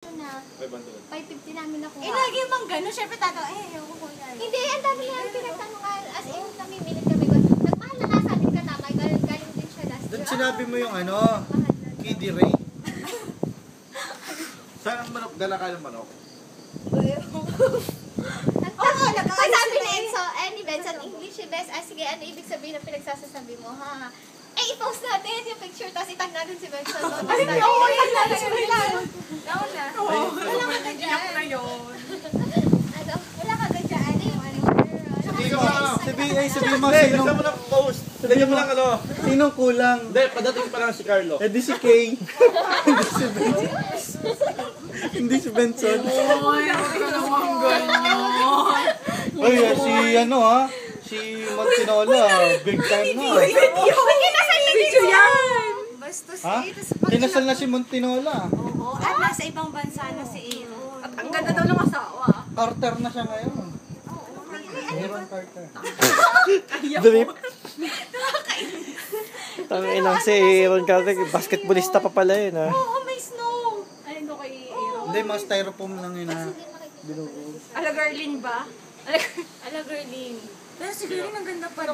na 550 namin nakuha. Lagi mang gano'n. Siyempre tato, ayoko ko yan. Hindi, ang dami namin pinagtanungan. As in, namimilit kami. Nagmahal na nga sa atin katamay. Galing din siya last year. Doon sinabi mo yung ano, Kiddie Ray. Saan ang manok? Dala ka ng manok? Ang sabi ni Enzo, ni Benson, English best. Sige, ano ibig sabihin ng pinagsasasabi mo, ha? I-post natin yung picture, tapos itag natin si Benson. Ay, oo, yan na. Down na. Wala ka na dyan. na yun. Ano? Wala ka na dyan. Sabi mo, Hindi, gusto mo na post. Sabi mo lang ano. sinong kulang? Hindi, padating pa lang si Carlo. Eh di si Kay. Hindi si Benson. Uy, ako namang ganyan. Ay, si ano ha? Si Montinola. Big time na. Kinasal na video yan. Bastos Ha? Kinasal na si Montinola. Oo, at nasa ibang bansa na si Aaron. At ang ganda daw ng asawa. Carter na siya ngayon. Aaron Carter. Drip. Tangin lang si Aaron Carter, basketballista pa pala yun ha. Oo, may snow. Ay, ito kay Aaron. Hindi, mga styrofoam lang yun ha. Ala, Garlin ba? Ala, girling. Pero si Garlin ang ganda pa.